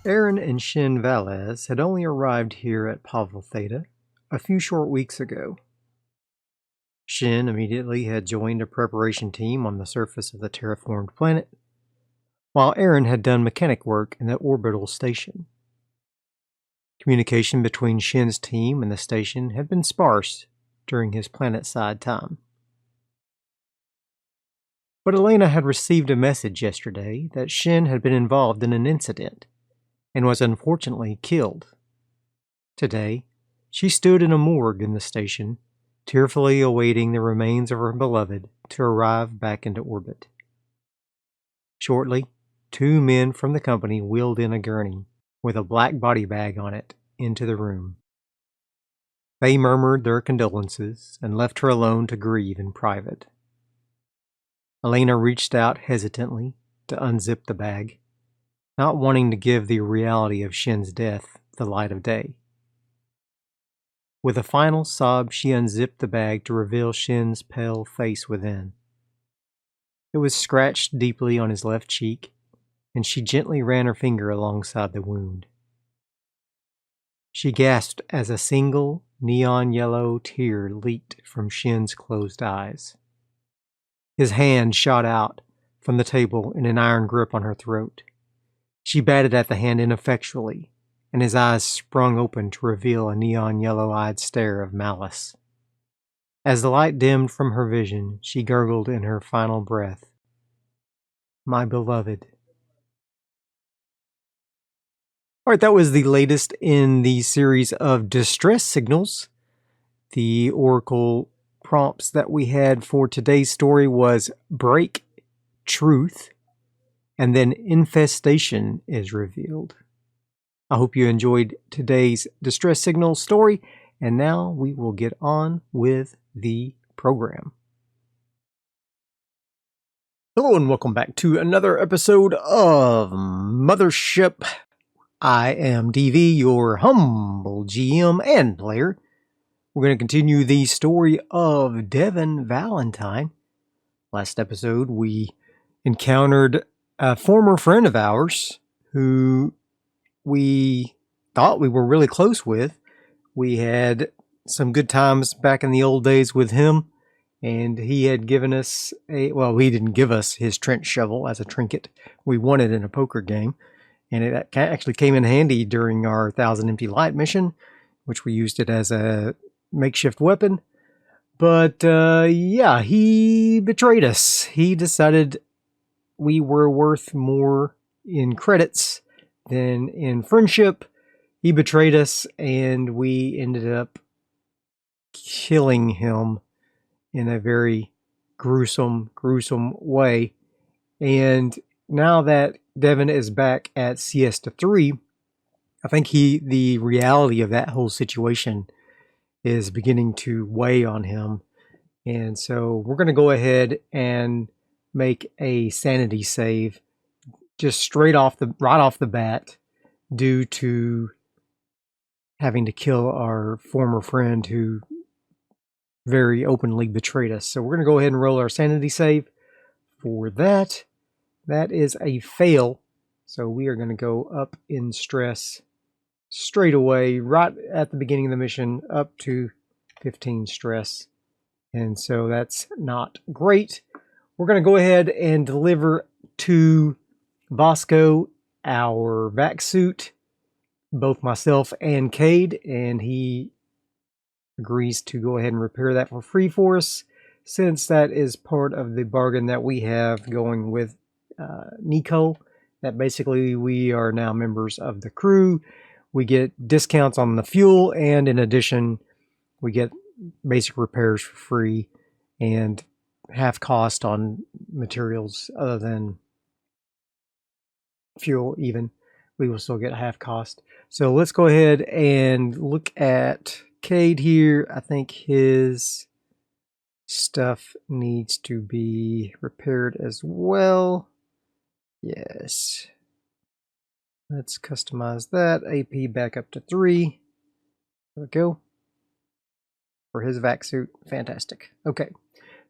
Aaron and Shin Valez had only arrived here at Pavel Theta a few short weeks ago. Shin immediately had joined a preparation team on the surface of the terraformed planet, while Aaron had done mechanic work in the orbital station. Communication between Shin's team and the station had been sparse during his planet-side time. But Elena had received a message yesterday that Shin had been involved in an incident and was unfortunately killed. Today, she stood in a morgue in the station, tearfully awaiting the remains of her beloved to arrive back into orbit. Shortly, 2 men from the company wheeled in a gurney with a black body bag on it into the room. They murmured their condolences and left her alone to grieve in private. Elena reached out hesitantly to unzip the bag, not wanting to give the reality of Shin's death the light of day. With a final sob, she unzipped the bag to reveal Shin's pale face within. It was scratched deeply on his left cheek, and she gently ran her finger alongside the wound. She gasped as a single neon yellow tear leaked from Shin's closed eyes. His hand shot out from the table in an iron grip on her throat. She batted at the hand ineffectually, and his eyes sprung open to reveal a neon yellow-eyed stare of malice. As the light dimmed from her vision, she gurgled in her final breath, "My beloved." Alright, that was the latest in the series of distress signals. The Oracle prompts that we had for today's story was break, truth, and then infestation is revealed. I hope you enjoyed today's distress signal story, and now we will get on with the program. Hello and welcome back to another episode of Mothership. I am DV, your humble GM and player. We're going to continue the story of Devin Valentine. Last episode, we encountered a former friend of ours who we thought we were really close with. We had some good times back in the old days with him, and he had given us he didn't give us his trench shovel as a trinket. We won it in a poker game, and it actually came in handy during our 1,000 Empty Light mission, which we used it as a makeshift weapon. But he betrayed us. He decided we were worth more in credits than in friendship. He betrayed us, and we ended up killing him in a very gruesome way. And now that Devin is back at Siesta 3, I think the reality of that whole situation is beginning to weigh on him. And so we're going to go ahead and make a sanity save just right off the bat, due to having to kill our former friend who very openly betrayed us. So we're going to go ahead and roll our sanity save for that. That is a fail. So we are going to go up in stress straight away, right at the beginning of the mission, up to 15 stress. And so that's not great. We're going to go ahead and deliver to Vasco our vac suit, both myself and Cade, and he agrees to go ahead and repair that for free for us, since that is part of the bargain that we have going with Nico, that basically we are now members of the crew. We get discounts on the fuel, and in addition, we get basic repairs for free and half cost on materials other than fuel. Even we will still get half cost. So let's go ahead and look at Cade here. I think his stuff needs to be repaired as well. Yes. Let's customize that. AP back up to 3. There we go. For his vac suit. Fantastic. Okay.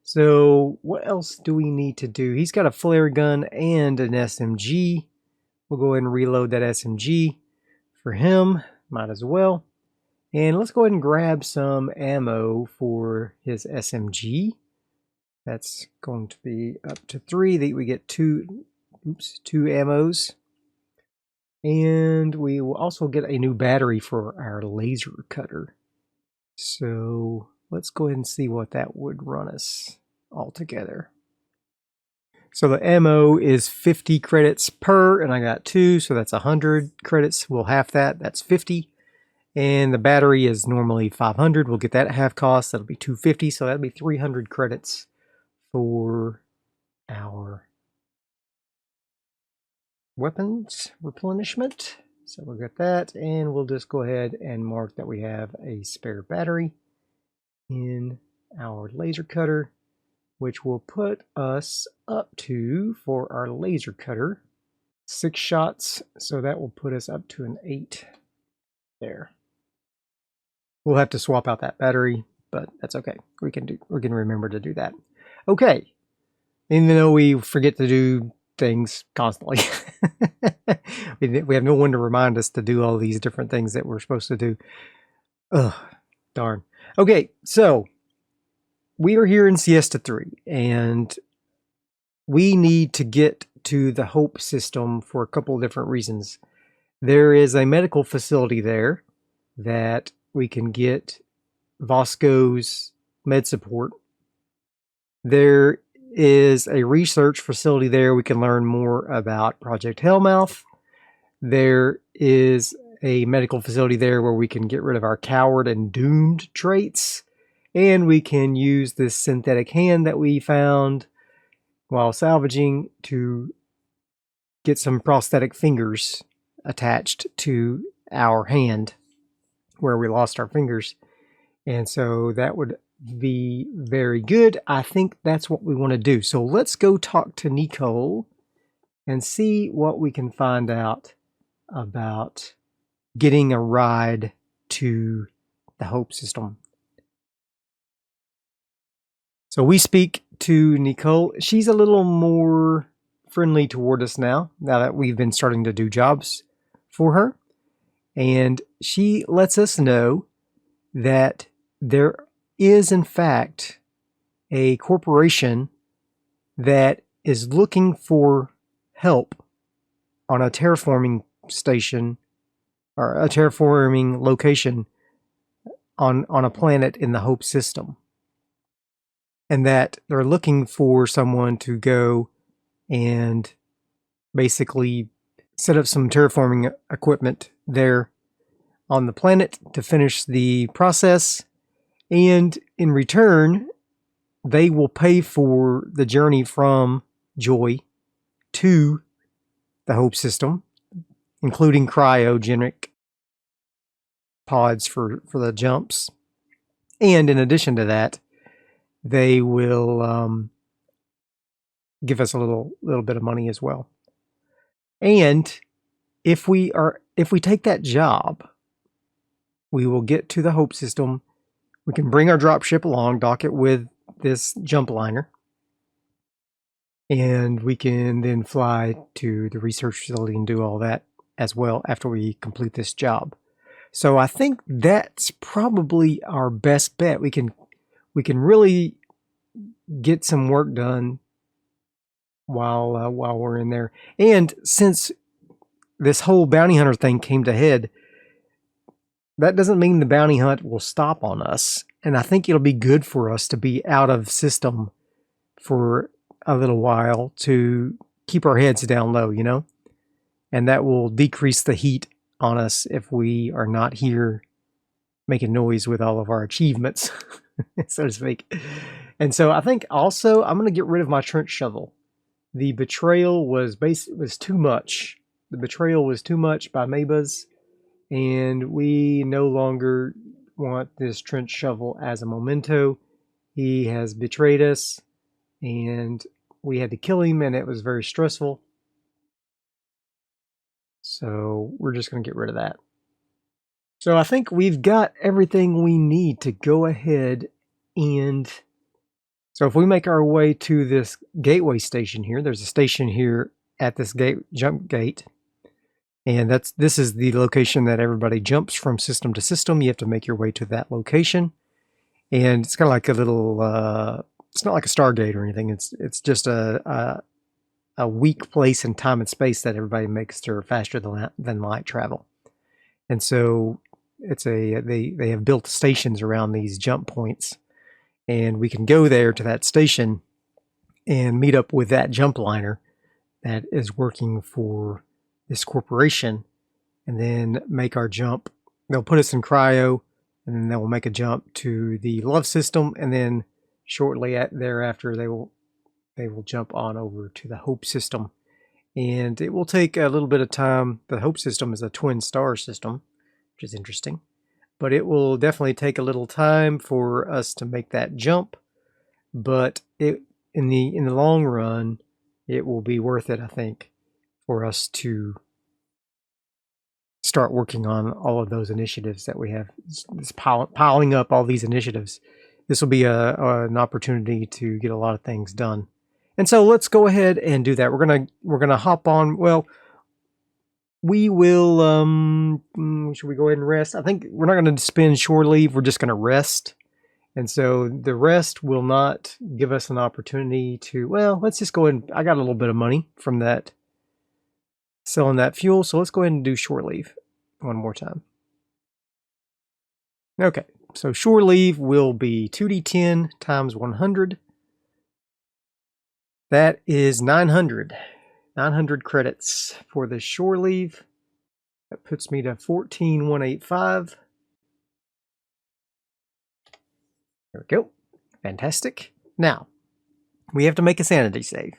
So what else do we need to do? He's got a flare gun and an SMG. We'll go ahead and reload that SMG for him. Might as well. And let's go ahead and grab some ammo for his SMG. That's going to be up to 3. That we get two ammos. And we will also get a new battery for our laser cutter. So let's go ahead and see what that would run us altogether. So the ammo is 50 credits per, and I got 2, so that's 100 credits. We'll half that, that's 50. And the battery is normally 500. We'll get that at half cost. That'll be 250, so that'll be 300 credits for our weapons replenishment. So we'll get that, and we'll just go ahead and mark that we have a spare battery in our laser cutter, which will put us up to, for our laser cutter, 6 shots. So that will put us up to an 8 there. We'll have to swap out that battery, but that's okay. We can remember to do that. Okay. Even though we forget to do things constantly. We have no one to remind us to do all these different things that we're supposed to do. Ugh, darn. Okay, so we are here in Siesta 3, and we need to get to the Hope system for a couple of different reasons. There is a medical facility there that we can get Vasco's med support. There is a research facility there. We can learn more about Project Hellmouth. There is a medical facility there where we can get rid of our coward and doomed traits. And we can use this synthetic hand that we found while salvaging to get some prosthetic fingers attached to our hand where we lost our fingers. And so that would be very good. I think that's what we want to do. So let's go talk to Nicole and see what we can find out about getting a ride to the Hope system. So we speak to Nicole. She's a little more friendly toward us now that we've been starting to do jobs for her. And she lets us know that there is, in fact, a corporation that is looking for help on a terraforming station or a terraforming location on a planet in the Hope system. And that they're looking for someone to go and basically set up some terraforming equipment there on the planet to finish the process. And in return, they will pay for the journey from Joy to the Hope system, including cryogenic pods for the jumps. And in addition to that, they will give us a little bit of money as well. And if we take that job, we will get to the Hope system. We can bring our dropship along, dock it with this jump liner, and we can then fly to the research facility and do all that as well after we complete this job. So I think that's probably our best bet. We can really get some work done while we're in there. And since this whole bounty hunter thing came to head, that doesn't mean the bounty hunt will stop on us. And I think it'll be good for us to be out of system for a little while to keep our heads down low, you know? And that will decrease the heat on us if we are not here making noise with all of our achievements, so to speak. And so I think also I'm going to get rid of my trench shovel. The betrayal was too much. The betrayal was too much by Mabas, and we no longer want this trench shovel as a memento. He has betrayed us, and we had to kill him, and it was very stressful. So we're just going to get rid of that. So I think we've got everything we need to go ahead and... So if we make our way to this gateway station here, there's a station here at this jump gate. And this is the location that everybody jumps from system to system. You have to make your way to that location. And it's kind of like a little, it's not like a Stargate or anything. It's just a weak place in time and space that everybody makes to faster than light travel. And so they have built stations around these jump points, and we can go there to that station and meet up with that jump liner that is working for this corporation, and then make our jump. They'll put us in cryo, and then they'll make a jump to the love system, and then shortly thereafter they will jump on over to the hope system. And it will take a little bit of time. The hope system is a twin star system, which is interesting, but it will definitely take a little time for us to make that jump. But in the long run, it will be worth it, I think, for us to start working on all of those initiatives that we have. It's piling up all these initiatives. This will be an opportunity to get a lot of things done. And so let's go ahead and do that. We're gonna hop on. Well, we will. Should we go ahead and rest? I think we're not going to spend shore leave. We're just going to rest. And so the rest will not give us an opportunity to. Well, let's just go ahead. I got a little bit of money from that selling that fuel, so let's go ahead and do shore leave one more time. Okay, so shore leave will be 2d10 times 100. That is 900. 900 credits for the shore leave. That puts me to 14,185. There we go. Fantastic. Now, we have to make a sanity save.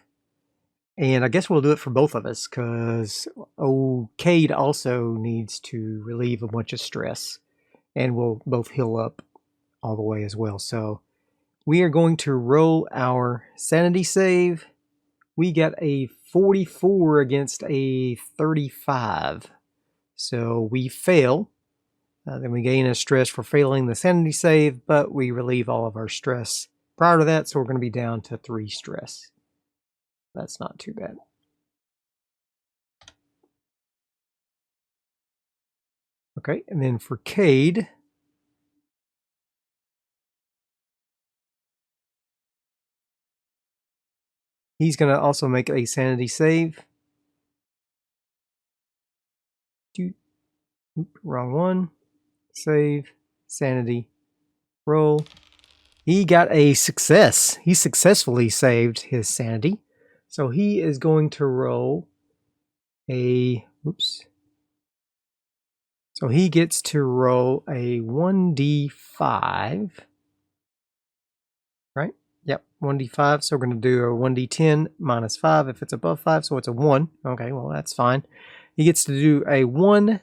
And I guess we'll do it for both of us, because old Cade also needs to relieve a bunch of stress. And we'll both heal up all the way as well. So we are going to roll our sanity save. We got a 44 against a 35. So we fail. Then we gain a stress for failing the sanity save, but we relieve all of our stress prior to that, so we're going to be down to 3 stress. That's not too bad. Okay, and then for Cade, he's going to also make a sanity save. Wrong one. Save, sanity, roll. He got a success. He successfully saved his sanity. So he is going to roll a, so he gets to roll a 1d5. Right? Yep, 1d5. So we're going to do a 1d10 minus 5 if it's above 5. So it's a 1. Okay, well, that's fine. He gets to do a 1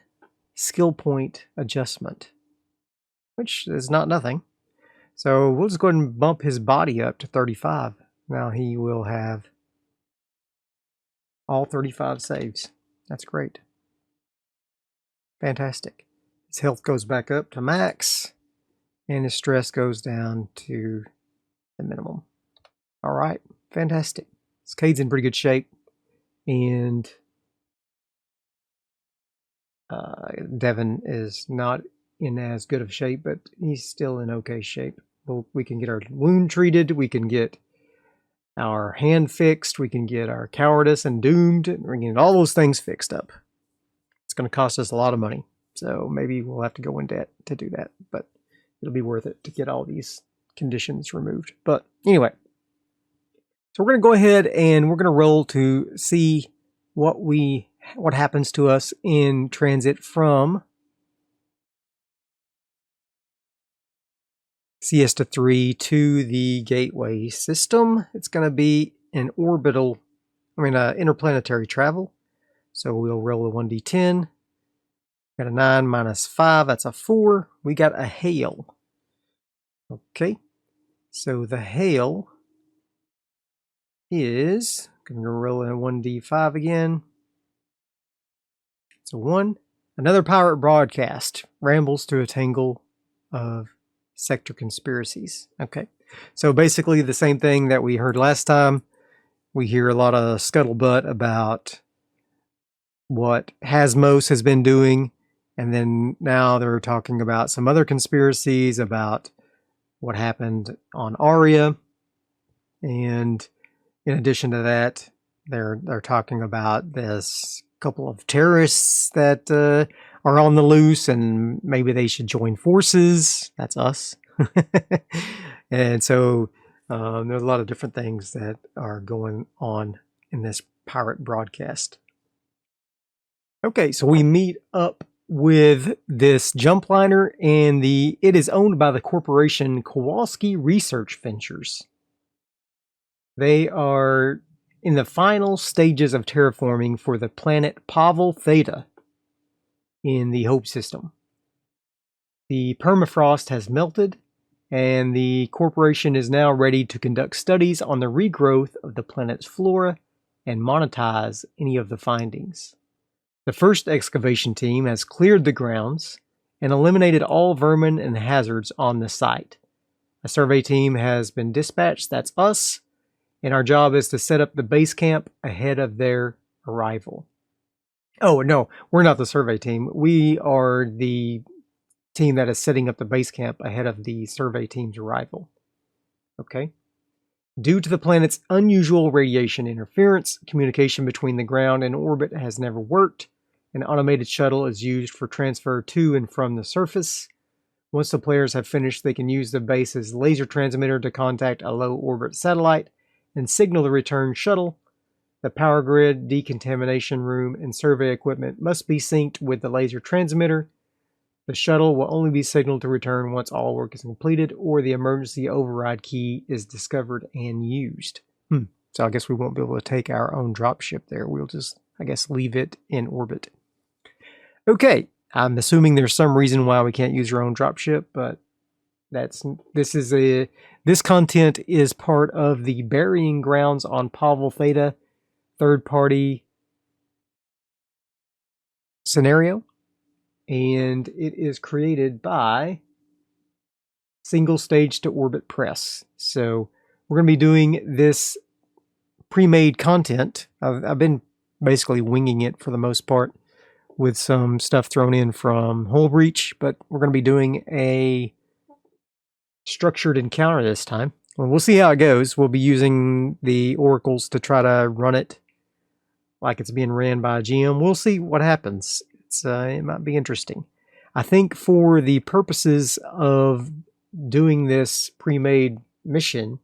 skill point adjustment, which is not nothing. So we'll just go ahead and bump his body up to 35. Now he will have all 35 saves. That's great. Fantastic. His health goes back up to max, and his stress goes down to the minimum. All right, fantastic. Cade's in pretty good shape, and Devin is not in as good of shape, but he's still in okay shape. We can get our wound treated, we can get our hand fixed, we can get our cowardice and doomed, we can get all those things fixed up. It's going to cost us a lot of money, so maybe we'll have to go in debt to do that, but it'll be worth it to get all these conditions removed. But anyway, so we're going to go ahead and we're going to roll to see what happens to us in transit from Siesta 3 to the gateway system. It's going to be an interplanetary travel. So we'll roll a 1d10. Got a 9 minus 5, that's a 4. We got a hail. Okay, so the hail is going to roll in a 1d5 again. It's a 1. Another pirate broadcast rambles through a tangle of sector conspiracies. Okay, so basically the same thing that we heard last time. We hear a lot of scuttlebutt about what Hasmos has been doing, and then now they're talking about some other conspiracies about what happened on Aria. And in addition to that, they're talking about this couple of terrorists that are on the loose, and maybe they should join forces. That's us. And so there's a lot of different things that are going on in this pirate broadcast. Okay, so we meet up with this jump liner, and it is owned by the corporation Kowalski Research Ventures. They are in the final stages of terraforming for the planet Pavel Theta in the Hope system. The permafrost has melted, and the corporation is now ready to conduct studies on the regrowth of the planet's flora and monetize any of the findings. The first excavation team has cleared the grounds and eliminated all vermin and hazards on the site. A survey team has been dispatched, that's us, and our job is to set up the base camp ahead of their arrival. Oh, no, we're not the survey team. We are the team that is setting up the base camp ahead of the survey team's arrival. Okay. Due to the planet's unusual radiation interference, communication between the ground and orbit has never worked. An automated shuttle is used for transfer to and from the surface. Once the players have finished, they can use the base's laser transmitter to contact a low-orbit satellite and signal the return shuttle. The power grid, decontamination room, and survey equipment must be synced with the laser transmitter. The shuttle will only be signaled to return once all work is completed or the emergency override key is discovered and used. So I guess we won't be able to take our own dropship there. We'll just, I guess, leave it in orbit. Okay, I'm assuming there's some reason why we can't use your own dropship, but this content is part of the burying grounds on Pavel Theta third-party scenario, and it is created by Single Stage to Orbit Press. So we're going to be doing this pre-made content. I've been basically winging it for the most part, with some stuff thrown in from Hull Breach, but we're going to be doing a structured encounter this time. Well, we'll see how it goes. We'll be using the oracles to try to run it like it's being ran by a GM. We'll see what happens. It might be interesting. I think for the purposes of doing this pre-made mission,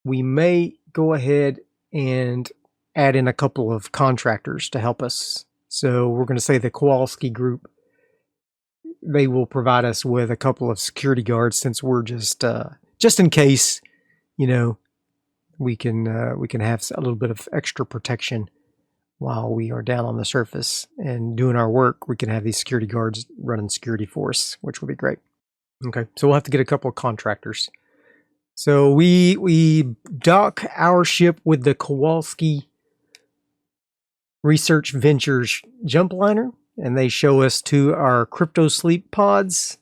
we may go ahead and add in a couple of contractors to help us. So we're going to say the Kowalski group, they will provide us with a couple of security guards, since we're just in case, you know, we can have a little bit of extra protection while we are down on the surface and doing our work. We can have these security guards running security for us, which will be great. Okay, so we'll have to get a couple of contractors. So we dock our ship with the Kowalski Research Ventures jump liner, and they show us to our cryo sleep pods,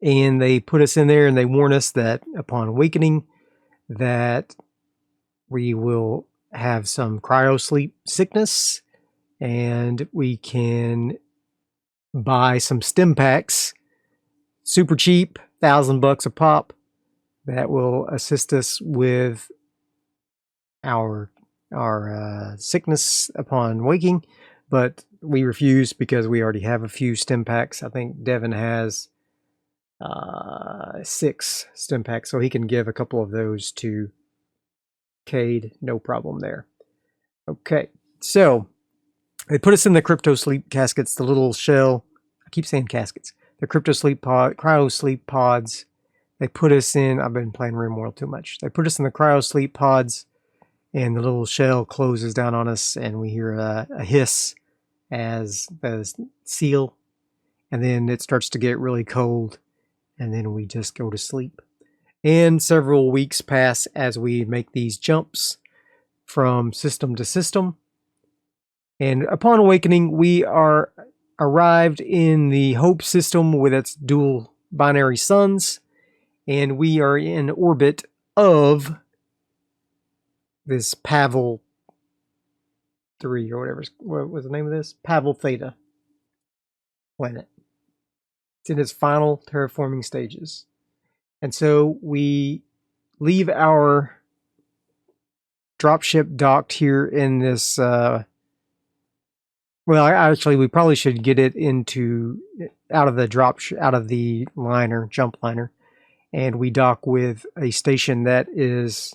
and they put us in there, and they warn us that upon awakening that we will have some cryo sleep sickness, and we can buy some stim packs, super cheap, $1,000 a pop, that will assist us with our sickness upon waking. But we refuse because we already have a few stim packs. I think Devin has 6 stim packs, so he can give a couple of those to Cade, no problem there. Okay, so they put us in the crypto sleep caskets, the little shell. I keep saying caskets. The cryo sleep pods. They put us in. I've been playing RimWorld too much. They put us in the cryo sleep pods, and the little shell closes down on us, and we hear a hiss as the seal, and then it starts to get really cold, and then we just go to sleep. And several weeks pass as we make these jumps from system to system. And upon awakening, we are arrived in the Hope system with its dual binary suns, and we are in orbit of this Pavel or whatever. What was the name of this? Pavel Theta planet. It's in its final terraforming stages. And so we leave our dropship docked here in this. Well, actually, we probably should get it out of the liner, jump liner, and we dock with a station that is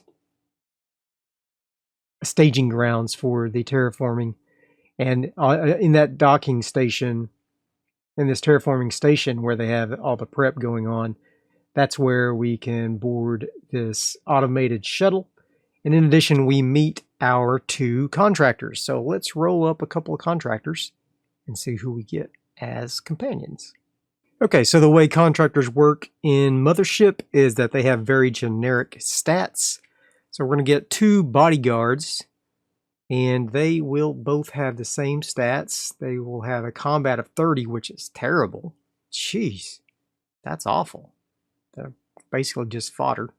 staging grounds for the terraforming. And in that docking station, in this terraforming station where they have all the prep going on, that's where we can board this automated shuttle. And in addition, we meet our 2 contractors. So let's roll up a couple of contractors and see who we get as companions. Okay, so the way contractors work in Mothership is that they have very generic stats. So we're going to get 2 bodyguards, and they will both have the same stats. They will have a combat of 30, which is terrible. Jeez, that's awful. They're basically just fodder.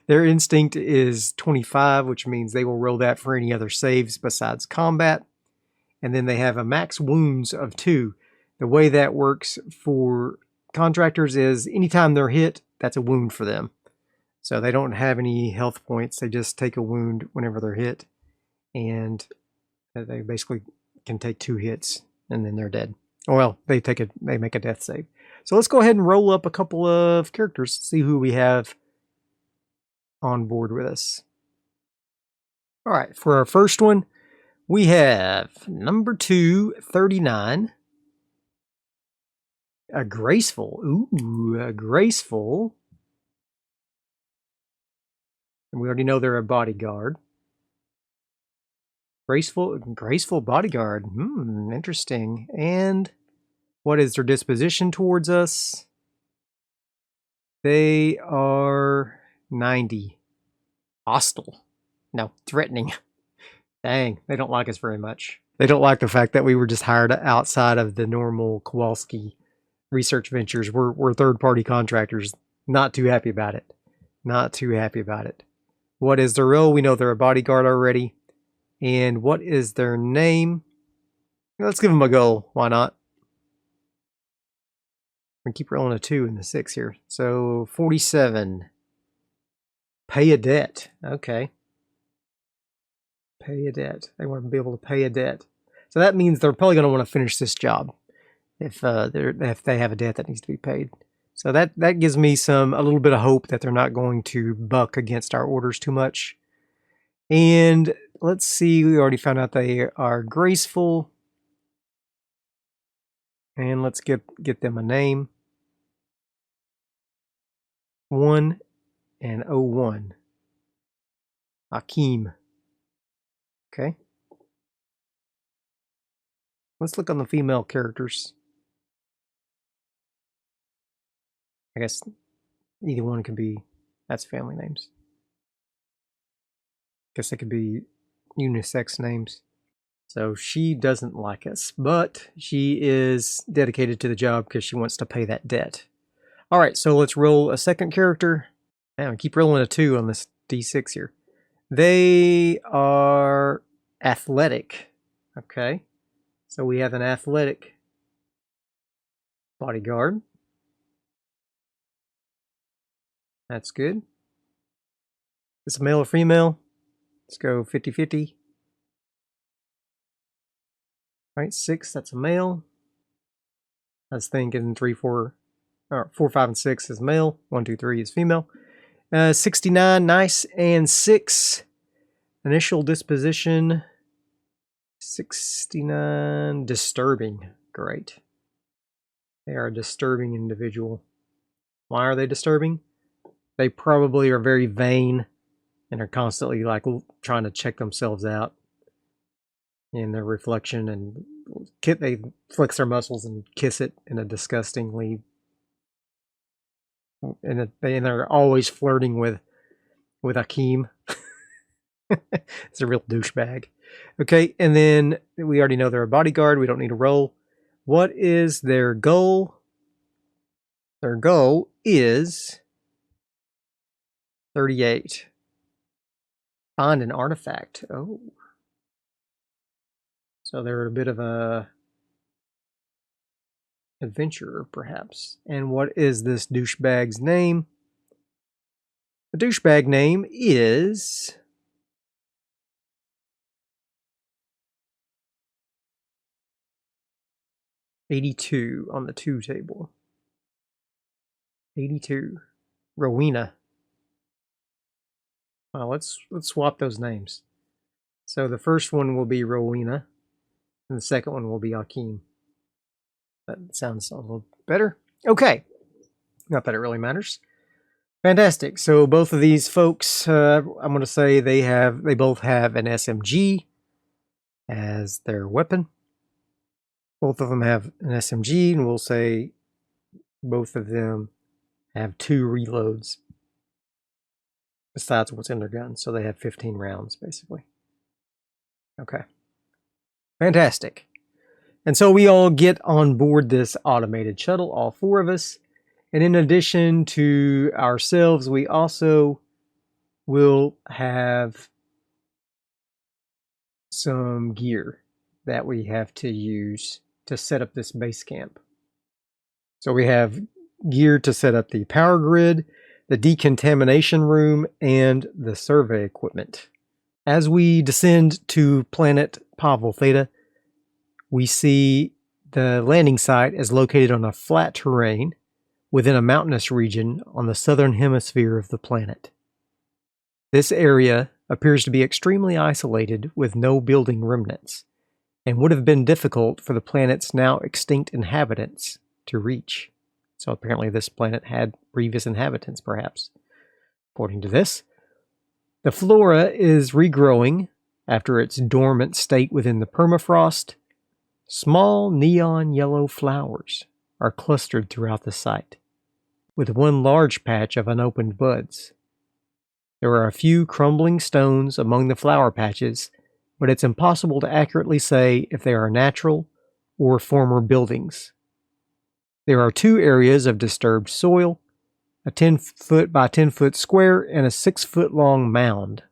Their instinct is 25, which means they will roll that for any other saves besides combat. And then they have a max wounds of 2. The way that works for contractors is anytime they're hit, that's a wound for them. So they don't have any health points. They just take a wound whenever they're hit. And they basically can take 2 hits and then they're dead. Well, they make a death save. So let's go ahead and roll up a couple of characters, see who we have on board with us. All right, for our first one, we have number 2, 39. A graceful. Ooh, a graceful. And we already know they're a bodyguard. Graceful bodyguard. Interesting. And what is their disposition towards us? They are 90. Hostile. No, threatening. Dang, they don't like us very much. They don't like the fact that we were just hired outside of the normal Kowalski research ventures. We're third-party contractors. Not too happy about it. Not too happy about it. What is their role? We know they're a bodyguard already. And what is their name? Let's give them a go. Why not? We keep rolling a 2 and the 6 here. So 47. Pay a debt. Okay. Pay a debt. They want to be able to pay a debt. So that means they're probably going to want to finish this job if they have a debt that needs to be paid. So that gives me a little bit of hope that they're not going to buck against our orders too much. And let's see, we already found out they are graceful. And let's get them a name. 1 and 01. Akeem. Okay. Let's look on the female characters. I guess either one could be, that's family names. Guess they could be unisex names. So she doesn't like us, but she is dedicated to the job because she wants to pay that debt. All right, so let's roll a second character. Man, I keep rolling a 2 on this D6 here. They are athletic. Okay, so we have an athletic bodyguard. That's good. Is it male or female? Let's go 50-50. All right, 6, that's a male. I was thinking 3, 4, or 4, 5, and 6 is male. 1, 2, 3 is female. 69, nice. And 6, initial disposition. 69, disturbing. Great. They are a disturbing individual. Why are they disturbing? They probably are very vain and are constantly like trying to check themselves out in their reflection, and they flex their muscles and kiss it in a disgustingly, and they're always flirting with Akeem. It's a real douchebag. Okay, and then we already know they're a bodyguard. We don't need to roll. What is their goal? Their goal is 38. Find an artifact. Oh. So they're a bit of a adventurer, perhaps. And what is this douchebag's name? The douchebag name is... '82 on the 2 table. 82. Rowena. Well, let's swap those names. So the first one will be Rowena, and the second one will be Akeem. That sounds a little better. Okay. Not that it really matters. Fantastic. So both of these folks, I'm going to say they both have an SMG as their weapon. Both of them have an SMG, and we'll say both of them have 2 reloads besides what's in their gun. So they have 15 rounds, basically. Okay. Fantastic. And so we all get on board this automated shuttle, all 4 of us. And in addition to ourselves, we also will have some gear that we have to use to set up this base camp. So we have gear to set up the power grid, the decontamination room, and the survey equipment. As we descend to planet Pavel Theta, we see the landing site is located on a flat terrain within a mountainous region on the southern hemisphere of the planet. This area appears to be extremely isolated with no building remnants, and would have been difficult for the planet's now extinct inhabitants to reach. So apparently this planet had previous inhabitants, perhaps. According to this, the flora is regrowing after its dormant state within the permafrost. Small neon yellow flowers are clustered throughout the site, with one large patch of unopened buds. There are a few crumbling stones among the flower patches, but it's impossible to accurately say if they are natural or former buildings. There are 2 areas of disturbed soil, a 10-foot by 10-foot square and a 6-foot long mound.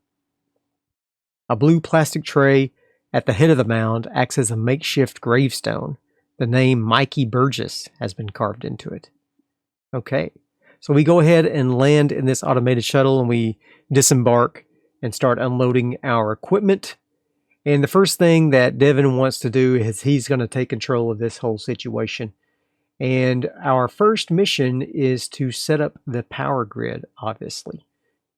A blue plastic tray at the head of the mound acts as a makeshift gravestone. The name Mikey Burgess has been carved into it. Okay, so we go ahead and land in this automated shuttle and we disembark and start unloading our equipment. And the first thing that Devin wants to do is he's going to take control of this whole situation. And our first mission is to set up the power grid, obviously.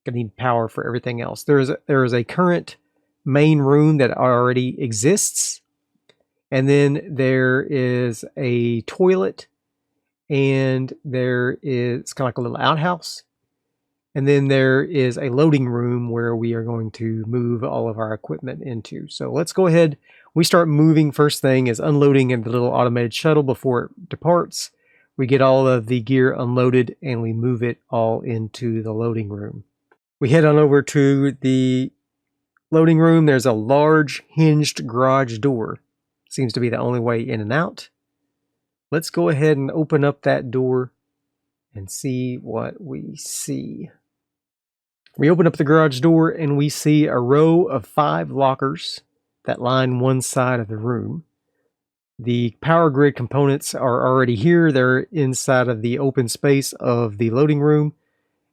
Gonna need power for everything else. There is a current main room that already exists. And then there is a toilet. And there is, it's kind of like a little outhouse. And then there is a loading room where we are going to move all of our equipment into. So let's go ahead. We start moving. First thing is unloading in the little automated shuttle before it departs. We get all of the gear unloaded and we move it all into the loading room. We head on over to the loading room. There's a large hinged garage door. Seems to be the only way in and out. Let's go ahead and open up that door and see what we see. We open up the garage door and we see a row of 5 lockers that line one side of the room. The power grid components are already here. They're inside of the open space of the loading room.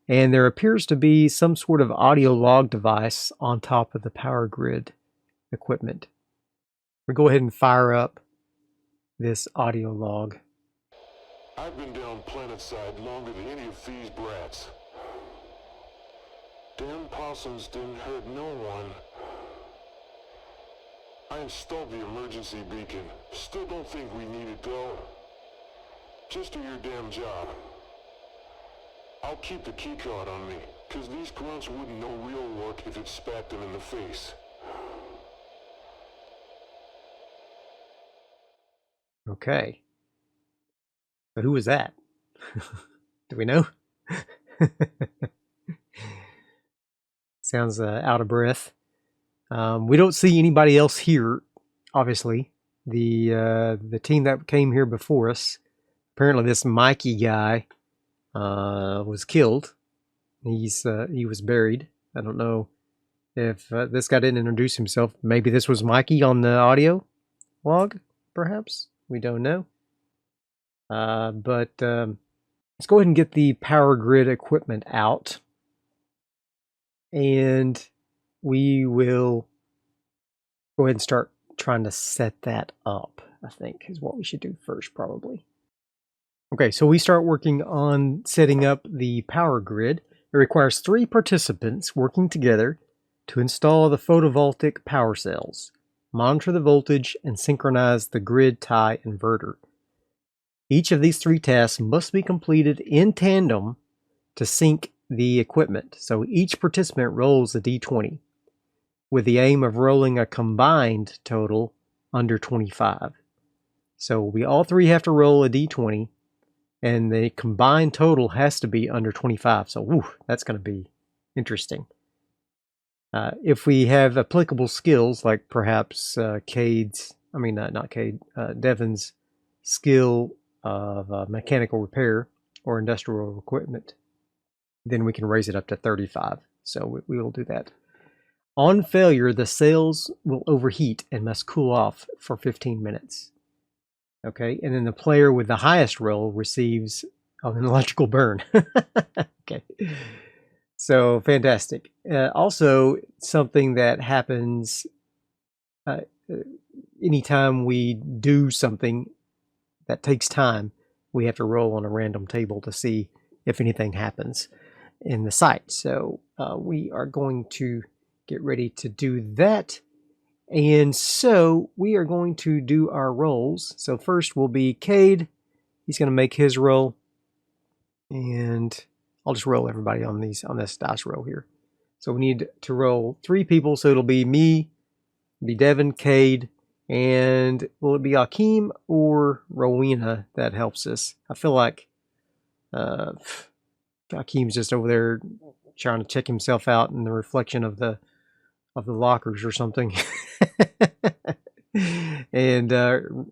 And there appears to be some sort of audio log device on top of the power grid equipment. We'll go ahead and fire up this audio log. I've been down planetside longer than any of these brats. Damn possums didn't hurt no one. I installed the emergency beacon. Still don't think we need it though. Just do your damn job. I'll keep the keycard on me, cause these grunts wouldn't know real work if it spat them in the face. Okay. But who was that? Do we know? Sounds out of breath. We don't see anybody else here, obviously. The team that came here before us, apparently this Mikey guy was killed. He was buried. I don't know If this guy didn't introduce himself, maybe this was Mikey on the audio log, perhaps? We don't know. But let's go ahead and get the power grid equipment out. And we will go ahead and start trying to set that up, I think, is what we should do first, probably. Okay, so we start working on setting up the power grid. It requires 3 participants working together to install the photovoltaic power cells, monitor the voltage, and synchronize the grid tie inverter. Each of these 3 tasks must be completed in tandem to sync the equipment. So each participant rolls a d20 with the aim of rolling a combined total under 25. So we all 3 have to roll a d20, and the combined total has to be under 25. So that's going to be interesting. If we have applicable skills, like perhaps Devin's skill of mechanical repair or industrial equipment, then we can raise it up to 35. So we will do that. On failure, the cells will overheat and must cool off for 15 minutes. Okay, and then the player with the highest roll receives an electrical burn. Okay. So, fantastic. Also, something that happens anytime we do something that takes time, we have to roll on a random table to see if anything happens in the site. So, we are going to get ready to do that. And so, we are going to do our rolls. So, first will be Cade. He's going to make his roll. And I'll just roll everybody on this dice roll here. So we need to roll 3 people. So it'll be me, be Devin, Cade, and will it be Akeem or Rowena that helps us? I feel like Akeem's just over there trying to check himself out in the reflection of the lockers or something. And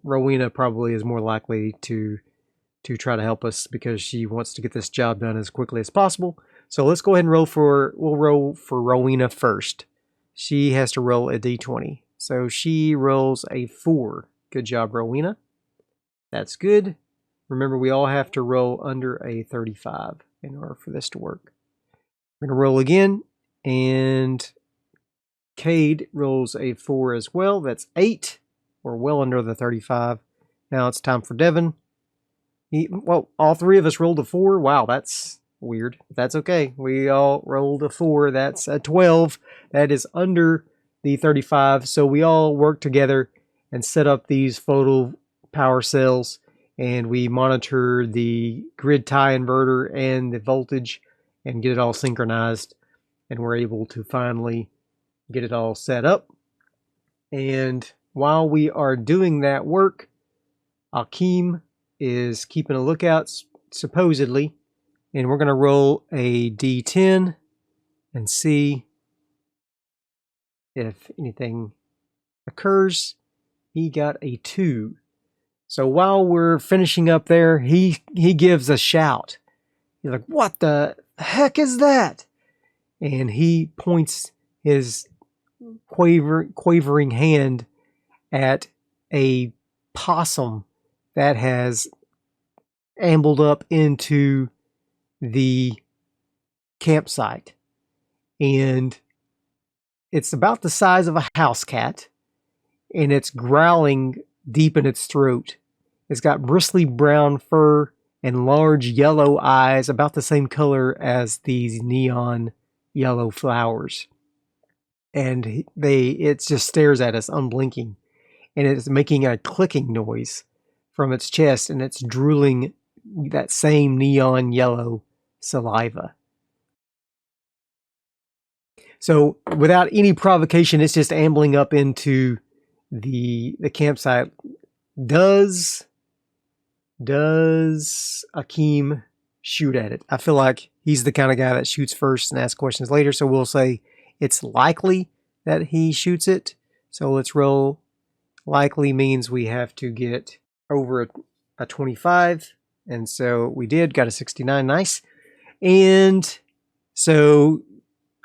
Rowena probably is more likely to try to help us because she wants to get this job done as quickly as possible. So let's go ahead and we'll roll for Rowena first. She has to roll a d20. So she rolls a 4. Good job, Rowena. That's good. Remember, we all have to roll under a 35 in order for this to work. We're going to roll again, and Cade rolls a 4 as well. That's 8. We're well under the 35. Now it's time for Devin. All 3 of us rolled a 4. Wow, that's weird. That's okay. We all rolled a 4. That's a 12. That is under the 35. So we all work together and set up these photo power cells, and we monitor the grid tie inverter and the voltage and get it all synchronized, and we're able to finally get it all set up. And while we are doing that work, Akeem is keeping a lookout, supposedly, and we're going to roll a d10 and see if anything occurs. He got a 2. So while we're finishing up there, he gives a shout. He's like, "What the heck is that?" And he points his quavering hand at a possum that has ambled up into the campsite. And it's about the size of a house cat, and it's growling deep in its throat. It's got bristly brown fur and large yellow eyes, about the same color as these neon yellow flowers. And it just stares at us unblinking. And it's making a clicking noise from its chest, and it's drooling that same neon yellow saliva. So without any provocation, it's just ambling up into the campsite. Does Akeem shoot at it? I feel like he's the kind of guy that shoots first and asks questions later, so we'll say it's likely that he shoots it. So let's roll. Likely means we have to get over a 25, and so we did, got a 69, nice. And so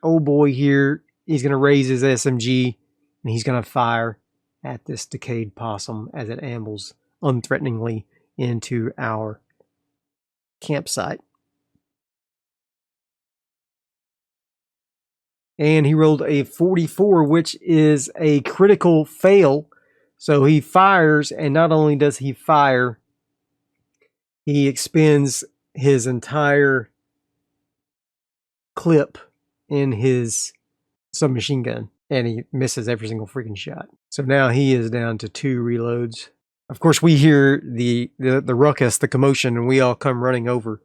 old boy here he's going to raise his SMG and he's going to fire at this decayed possum as it ambles unthreateningly into our campsite. And he rolled a 44, which is a critical fail. So he fires, and not only does he fire, he expends his entire clip in his submachine gun, and he misses every single freaking shot. So now he is down to 2 reloads. Of course, we hear the ruckus, the commotion, and we all come running over.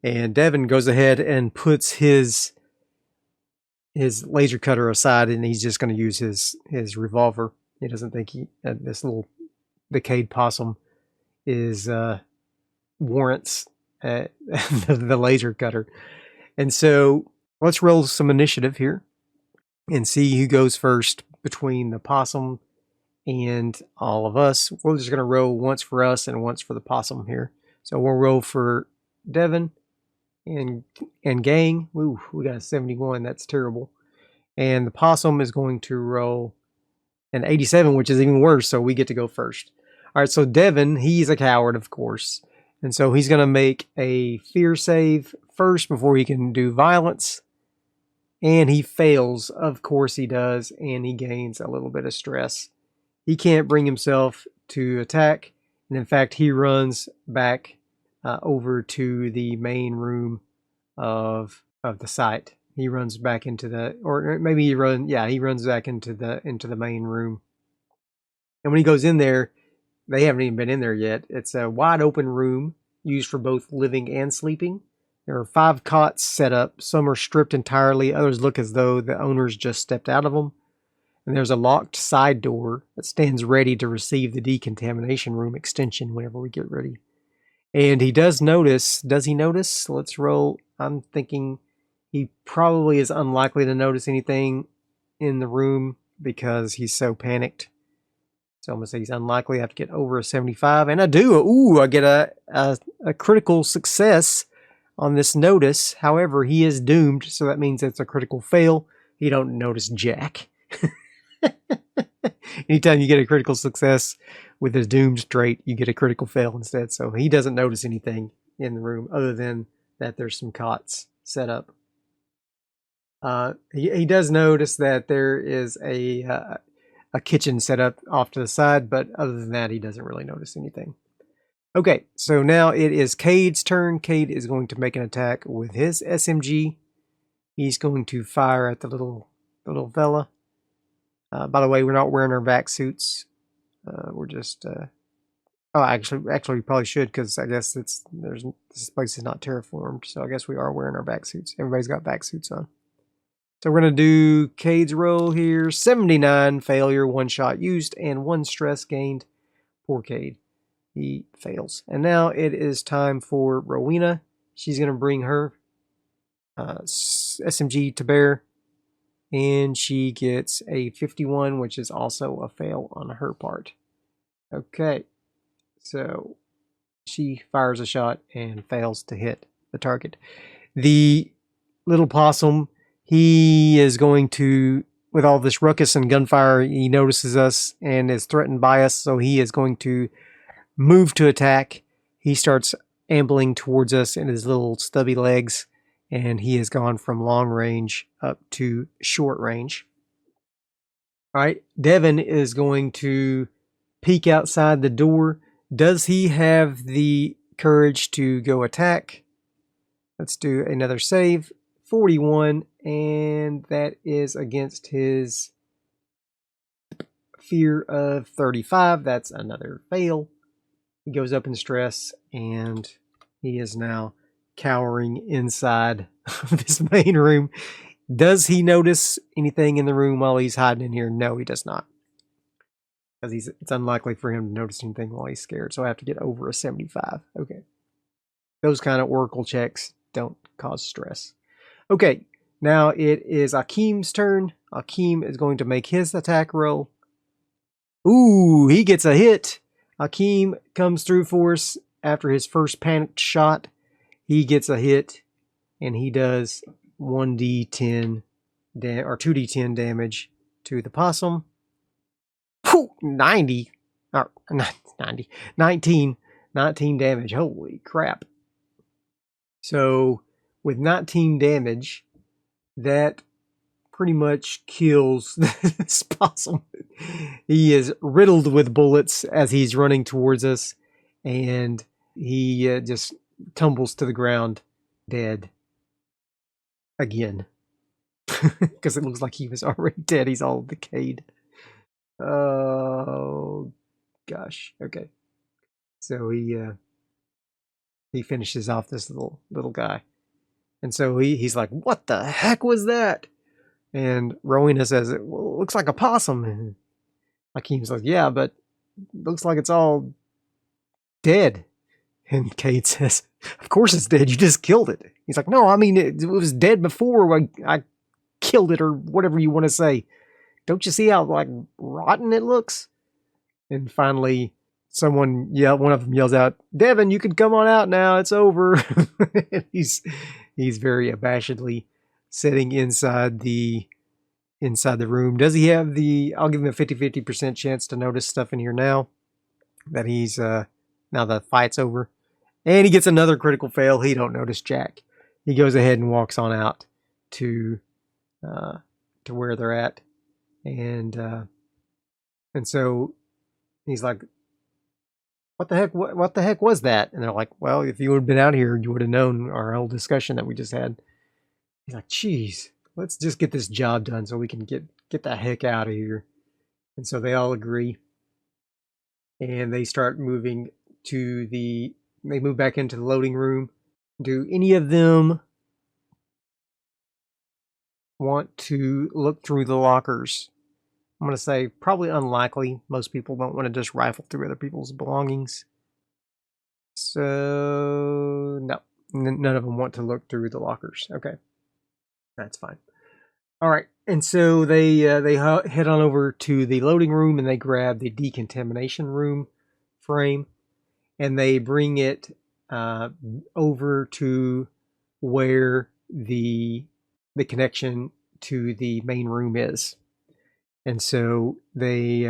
And Devin goes ahead and puts his laser cutter aside, and he's just going to use his revolver. He doesn't think this little decayed possum is warrants the laser cutter. And so let's roll some initiative here and see who goes first between the possum and all of us. We're just going to roll once for us and once for the possum here. So we'll roll for Devin and gang. Ooh, we got a 71. That's terrible. And the possum is going to roll an 87, which is even worse. So we get to go first. All right. So Devin, he's a coward, of course. And so he's going to make a fear save first before he can do violence. And he fails. Of course he does. And he gains a little bit of stress. He can't bring himself to attack. And in fact, he runs back over to the main room of the site. He runs back into he runs back into the main room. And when he goes in there, they haven't even been in there yet. It's a wide open room used for both living and sleeping. There are 5 cots set up. Some are stripped entirely. Others look as though the owners just stepped out of them. And there's a locked side door that stands ready to receive the decontamination room extension whenever we get ready. And he does notice. Does he notice? Let's roll. I'm thinking he probably is unlikely to notice anything in the room because he's so panicked. So I'm going to say he's unlikely. I have to get over a 75. And I do. Ooh, I get a critical success on this notice. However, he is doomed. So that means it's a critical fail. He don't notice jack. Anytime you get a critical success with a doomed trait, you get a critical fail instead. So he doesn't notice anything in the room other than that there's some cots set up. He does notice that there is a kitchen set up off to the side, but other than that, he doesn't really notice anything. Okay, so now it is Cade's turn. Cade is going to make an attack with his SMG. He's going to fire at the little fella. By the way, we're not wearing our vac suits. We're just actually we probably should, because I guess this place is not terraformed, so I guess we are wearing our vac suits. Everybody's got vac suits on. So we're going to do Cade's roll here. 79 failure, 1 shot used, and 1 stress gained. Poor Cade. He fails. And now it is time for Rowena. She's going to bring her SMG to bear. And she gets a 51, which is also a fail on her part. Okay. So she fires a shot and fails to hit the target. The little possum, he is going to, with all this ruckus and gunfire, he notices us and is threatened by us. So he is going to move to attack. He starts ambling towards us in his little stubby legs. And he has gone from long range up to short range. All right, Devin is going to peek outside the door. Does he have the courage to go attack? Let's do another save. 41, and that is against his fear of 35. That's another fail. He goes up in stress, and he is now cowering inside of this main room. Does he notice anything in the room while he's hiding in here? No, he does not. Because it's unlikely for him to notice anything while he's scared. So I have to get over a 75. Okay. Those kind of oracle checks don't cause stress. Okay. Now it is Akeem's turn. Akeem is going to make his attack roll. Ooh, he gets a hit. Akeem comes through for us after his first panicked shot. He gets a hit, and he does 1d10 or 2d10 damage to the possum. Whew, 90, or not 90, 19 damage. Holy crap. So with 19 damage, that pretty much kills this possum. He is riddled with bullets as he's running towards us, and he just tumbles to the ground dead again. Because it looks like he was already dead. He's all decayed. Oh gosh. Okay. So he finishes off this little guy. And so he's like, "What the heck was that?" And Rowena says, "Well, it looks like a possum." And Akeem's like, "Yeah, but looks like it's all dead." And Cade says, "Of course it's dead. You just killed it." He's like, "No, I mean, it was dead before I killed it, or whatever you want to say. Don't you see how, like, rotten it looks?" And finally, one of them yells out, "Devin, you can come on out now. It's over." he's very abashedly sitting inside the room. Does he have I'll give him a 50-50% chance to notice stuff in here now that he's now the fight's over. And he gets another critical fail. He don't notice jack. He goes ahead and walks on out to where they're at. And so he's like, "What the heck? What the heck was that?" And they're like, "Well, if you would have been out here, you would have known our whole discussion that we just had." He's like, "Geez, let's just get this job done so we can get the heck out of here." And so they all agree, and they start moving they move back into the loading room. Do any of them want to look through the lockers? I'm going to say probably unlikely. Most people don't want to just rifle through other people's belongings. So, no. None of them want to look through the lockers. Okay. That's fine. All right. And so they head on over to the loading room and they grab the decontamination room frame and they bring it over to where the connection to the main room is. And so they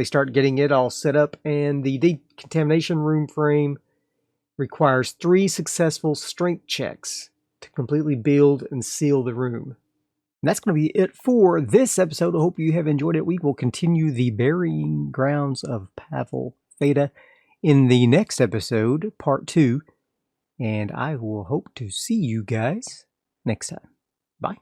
start getting it all set up, and the decontamination room frame requires 3 successful strength checks to completely build and seal the room. And that's going to be it for this episode. I hope you have enjoyed it. We will continue the burying grounds of Pavel Theta in the next episode, part 2. And I will hope to see you guys next time. Bye.